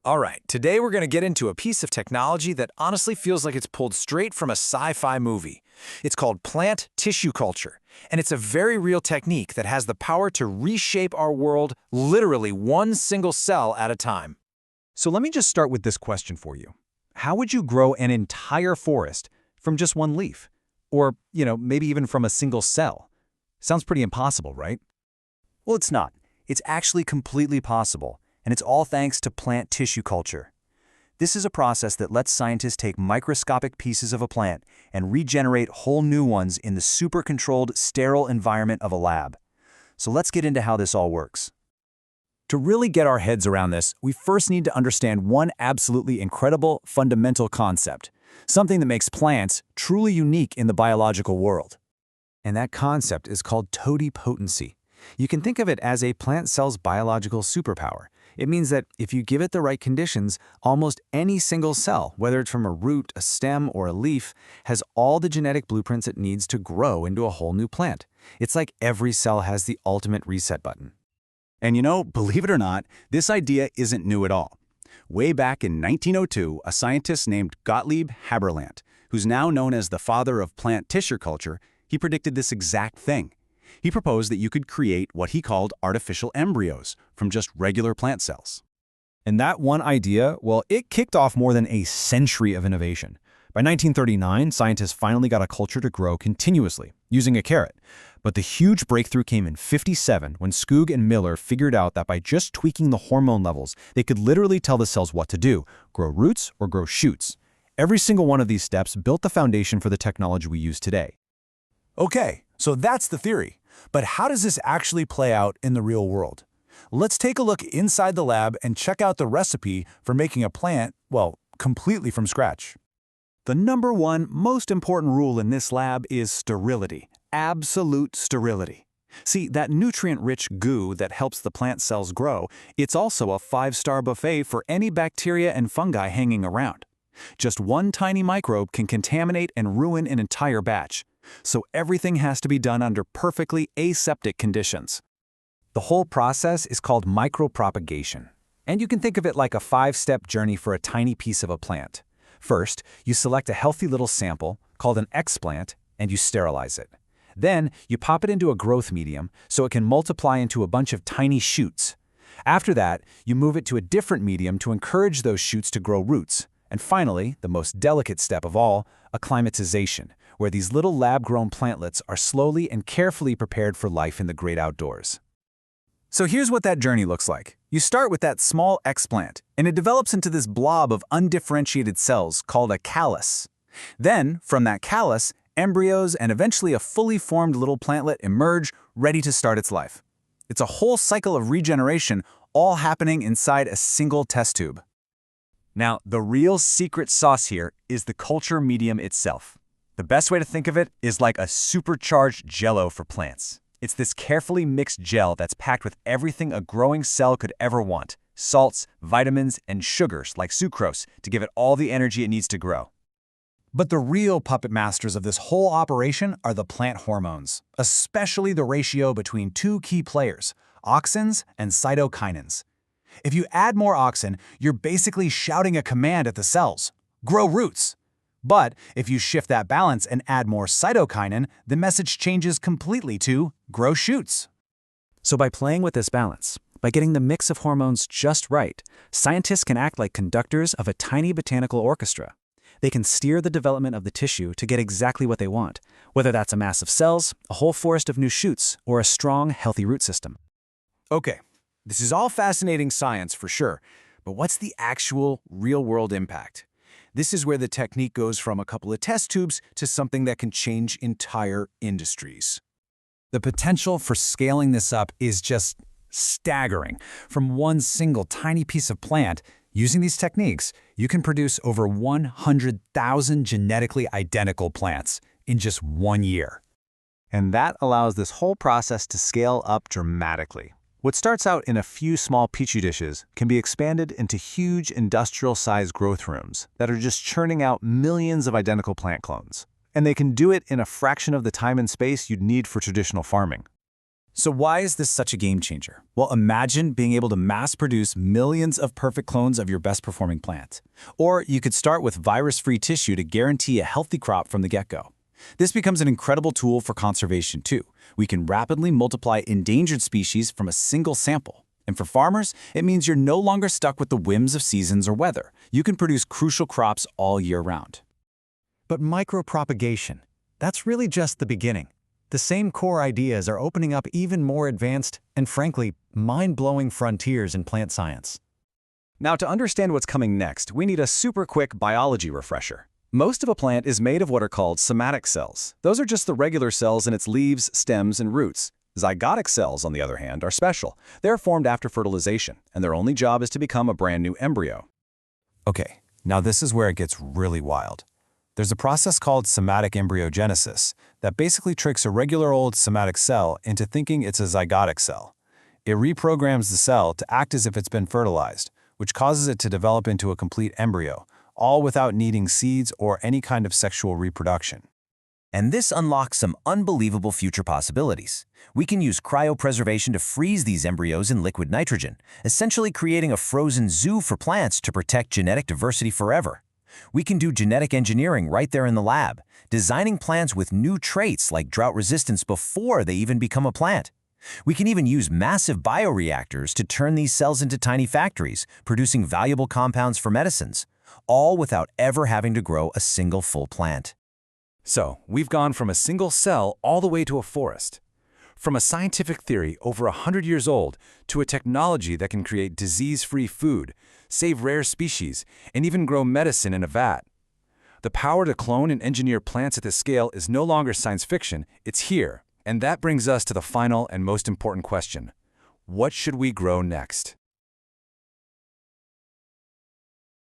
All right, today we're going to get into a piece of technology that honestly feels like it's pulled straight from a sci-fi movie. It's called plant tissue culture, and it's a very real technique that has the power to reshape our world literally one single cell at a time. So let me just start with this question for you. How would you grow an entire forest from just one leaf? Or, maybe even from a single cell? Sounds pretty impossible, right? Well, it's not. It's actually completely possible, and it's all thanks to plant tissue culture. This is a process that lets scientists take microscopic pieces of a plant and regenerate whole new ones in the super-controlled, sterile environment of a lab. So let's get into how this all works. To really get our heads around this, we first need to understand one absolutely incredible, fundamental concept, something that makes plants truly unique in the biological world. And that concept is called totipotency. You can think of it as a plant cell's biological superpower. It means that if you give it the right conditions, almost any single cell, whether it's from a root, a stem, or a leaf, has all the genetic blueprints it needs to grow into a whole new plant. It's like every cell has the ultimate reset button. And believe it or not, this idea isn't new at all. Way back in 1902, a scientist named Gottlieb Haberlandt, who's now known as the father of plant tissue culture, he predicted this exact thing. He proposed that you could create what he called artificial embryos from just regular plant cells. And that one idea, well, it kicked off more than a century of innovation. By 1939, scientists finally got a culture to grow continuously, using a carrot. But the huge breakthrough came in '57 when Skoog and Miller figured out that by just tweaking the hormone levels, they could literally tell the cells what to do, grow roots or grow shoots. Every single one of these steps built the foundation for the technology we use today. Okay, so that's the theory. But how does this actually play out in the real world? Let's take a look inside the lab and check out the recipe for making a plant, well, completely from scratch. The number one most important rule in this lab is sterility. Absolute sterility. See, that nutrient-rich goo that helps the plant cells grow, it's also a 5-star buffet for any bacteria and fungi hanging around. Just one tiny microbe can contaminate and ruin an entire batch. So everything has to be done under perfectly aseptic conditions. The whole process is called micropropagation. And you can think of it like a 5-step journey for a tiny piece of a plant. First, you select a healthy little sample, called an explant, and you sterilize it. Then, you pop it into a growth medium so it can multiply into a bunch of tiny shoots. After that, you move it to a different medium to encourage those shoots to grow roots. And finally, the most delicate step of all, acclimatization, where these little lab-grown plantlets are slowly and carefully prepared for life in the great outdoors. So here's what that journey looks like. You start with that small explant, and it develops into this blob of undifferentiated cells called a callus. Then, from that callus, embryos and eventually a fully formed little plantlet emerge, ready to start its life. It's a whole cycle of regeneration, all happening inside a single test tube. Now, the real secret sauce here is the culture medium itself. The best way to think of it is like a supercharged jello for plants. It's this carefully mixed gel that's packed with everything a growing cell could ever want: salts, vitamins, and sugars like sucrose to give it all the energy it needs to grow. But the real puppet masters of this whole operation are the plant hormones, especially the ratio between two key players, auxins and cytokinins. If you add more auxin, you're basically shouting a command at the cells: grow roots. But if you shift that balance and add more cytokinin, the message changes completely to grow shoots. So by playing with this balance, by getting the mix of hormones just right, scientists can act like conductors of a tiny botanical orchestra. They can steer the development of the tissue to get exactly what they want, whether that's a mass of cells, a whole forest of new shoots, or a strong, healthy root system. Okay, this is all fascinating science for sure, but what's the actual real-world impact? This is where the technique goes from a couple of test tubes to something that can change entire industries. The potential for scaling this up is just staggering. From one single tiny piece of plant, using these techniques, you can produce over 100,000 genetically identical plants in just 1 year. And that allows this whole process to scale up dramatically. What starts out in a few small petri dishes can be expanded into huge industrial-sized growth rooms that are just churning out millions of identical plant clones. And they can do it in a fraction of the time and space you'd need for traditional farming. So why is this such a game changer? Well, imagine being able to mass produce millions of perfect clones of your best performing plant. Or you could start with virus-free tissue to guarantee a healthy crop from the get-go. This becomes an incredible tool for conservation too. We can rapidly multiply endangered species from a single sample. And for farmers, it means you're no longer stuck with the whims of seasons or weather. You can produce crucial crops all year round. But micropropagation, that's really just the beginning. The same core ideas are opening up even more advanced and, frankly, mind-blowing frontiers in plant science. Now, to understand what's coming next, we need a super quick biology refresher. Most of a plant is made of what are called somatic cells. Those are just the regular cells in its leaves, stems, and roots. Zygotic cells, on the other hand, are special. They're formed after fertilization, and their only job is to become a brand new embryo. Okay, now this is where it gets really wild. There's a process called somatic embryogenesis that basically tricks a regular old somatic cell into thinking it's a zygotic cell. It reprograms the cell to act as if it's been fertilized, which causes it to develop into a complete embryo, all without needing seeds or any kind of sexual reproduction. And this unlocks some unbelievable future possibilities. We can use cryopreservation to freeze these embryos in liquid nitrogen, essentially creating a frozen zoo for plants to protect genetic diversity forever. We can do genetic engineering right there in the lab, designing plants with new traits like drought resistance before they even become a plant. We can even use massive bioreactors to turn these cells into tiny factories, producing valuable compounds for medicines, all without ever having to grow a single full plant. So, we've gone from a single cell all the way to a forest. From a scientific theory over 100 years old to a technology that can create disease-free food, save rare species, and even grow medicine in a vat. The power to clone and engineer plants at this scale is no longer science fiction, it's here. And that brings us to the final and most important question. What should we grow next?